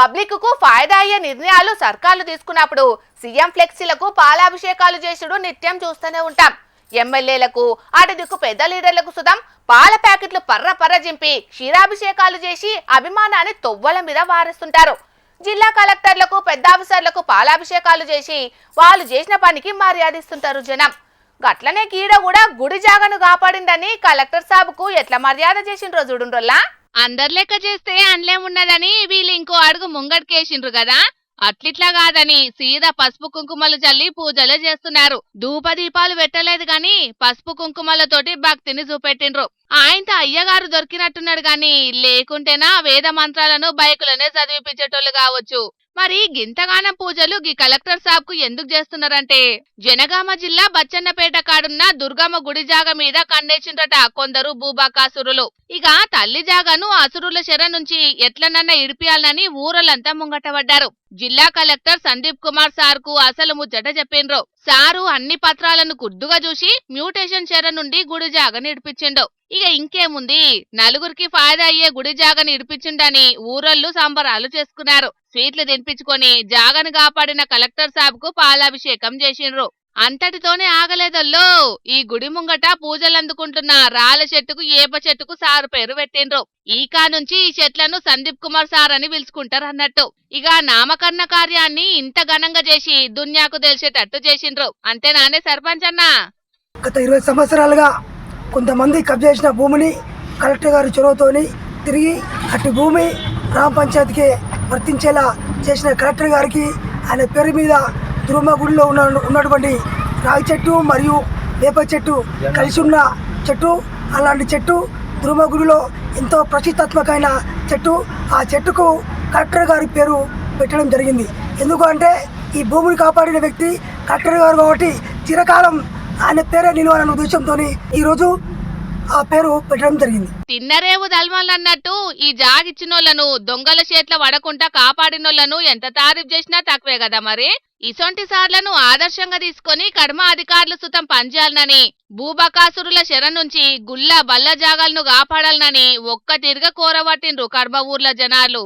Public కు ఫాయిదా అయ్యే నిర్ణయాలు సర్కార్లు తీసుకున్నప్పుడు సీఎం ఫ్లెక్సీలకు పాలాభిషేకాలు చేసుడు నిత్యం చూస్తూనే ఉంటాం. ఎమ్మెల్యేలకు అటుదిక్కు పెద్ద లీడర్లకు సుతం పాల ప్యాకెట్లు పర్ర జింపి క్షీరాభిషేకాలు చేసి అభిమానాన్ని తొవ్వల మీద వారేస్తుంటారు. జిల్లా కలెక్టర్లకు పెద్ద ఆఫీసర్లకు పాలాభిషేకాలు చేసి వాళ్ళు చేసిన పనికి మర్యాదిస్తుంటారు జనం. గట్లనే కీడ కూడా గుడి జాగను కాపాడిందని కలెక్టర్ సాబుకు ఎట్లా మర్యాద చేసిండ్రో చూడుండ్రోల్లా. అందరు లెక్క చేస్తే అండ్లేమున్నదని వీళ్ళు ఇంకో అడుగు ముంగడికేసిండ్రు కదా. అట్లిట్లా కాదని సీదా పసుపు కుంకుమలు చల్లి పూజలే చేస్తున్నారు. ధూపదీపాలు పెట్టలేదు గాని పసుపు కుంకుమలతోటి భక్తిని చూపెట్టిండ్రు. ఆయనతో అయ్యగారు దొరికినట్టున్నాడు గాని లేకుంటేనా వేద మంత్రాలను బైకులనే చదివిపించేటోళ్ళు కావచ్చు. మరి గింతగానం పూజలు గీ కలెక్టర్ సాబ్ కు ఎందుకు చేస్తున్నారంటే జనగామ జిల్లా బచ్చన్నపేట కాడున్న దుర్గమ్మ గుడి జాగ మీద కన్నేసిండ్రట కొందరు భూబాకాసురులు. ఇక తల్లి జాగను అసురుల చెర నుంచి ఎట్లనన్నా ఇడిపియాలని ఊరలంతా ముంగటపడ్డారు. జిల్లా కలెక్టర్ సందీప్ కుమార్ సార్ కు అసలు ముచ్చట చెప్పిండ్రు. సారు అన్ని పత్రాలను కుర్దుగా చూసి మ్యూటేషన్ చెర నుండి గుడి జాగను ఇడిపించిండు. ఇక ఇంకేముంది, నలుగురికి ఫాయిదా అయ్యే గుడి జాగను ఇడిపించిండని ఊరళ్ళు సంబరాలు చేసుకున్నారు. స్వీట్లు తినిపించుకొని జాగను కాపాడిన కలెక్టర్ సాబ్ కు పాలాభిషేకం చేసిండ్రు. అంతటితోనే ఆగలేదల్లో, ఈ గుడి ముంగట పూజలందుకుంటున్న రాళ్ళ చెట్టుకు ఏప చెట్టుకు సారు పేరు పెట్టిండ్రు. ఈకా నుంచి ఈ చెట్లను సందీప్ కుమార్ సార్ అని పిలుచుకుంటారు అన్నట్టు. ఇక నామకరణ కార్యాన్ని ఇంత ఘనంగా చేసి దున్యాకు తెలిసేటట్టు చేసిండ్రు. అంతేనానే సర్పంచ్ అన్నా? గత 20 సంవత్సరాలుగా కొంతమంది కబ్జా చేసిన భూమిని కలెక్టర్ గారి చొరవతోని తిరిగి అటు భూమి గ్రామ పంచాయతీకి వర్తించేలా చేసిన కలెక్టర్ గారికి ఆయన పేరు మీద దుర్గమ్మ గుడిలో ఉన్నటువంటి రాగి చెట్టు మరియు వేప చెట్టు కలిసి ఉన్న చెట్టు, అలాంటి చెట్టు దుర్గమ్మ గుడిలో ఎంతో ప్రతిష్టాత్మకమైన చెట్టు. ఆ చెట్టుకు కలెక్టర్ గారి పేరు పెట్టడం జరిగింది. ఎందుకంటే ఈ భూమిని కాపాడిన వ్యక్తి కలెక్టర్ గారు కాబట్టి చిరకాలం ఆయన పేరే నిలవాలన్న ఉద్దేశంతో ఈరోజు ఆ పేరు పెట్టడం జరిగింది. తిన్నరేవు దల్మలన్నట్టు ఈ జాగిచ్చినోళ్లను దొంగల చేట్ల వడకుండా కాపాడినోళ్లను ఎంత తారీఫ్ చేసినా తక్కువే కదా. మరి ఇసొంటి సార్లను ఆదర్శంగా తీసుకొని కడమ అధికారులు సుతం పనిచేయాలనని, భూబకాసురుల శర నుంచి గుల్ల బల్ల జాగాలను కాపాడాలనని ఒక్క తిరగ కోరబట్టిండ్రు కడమ ఊర్ల జనాలు.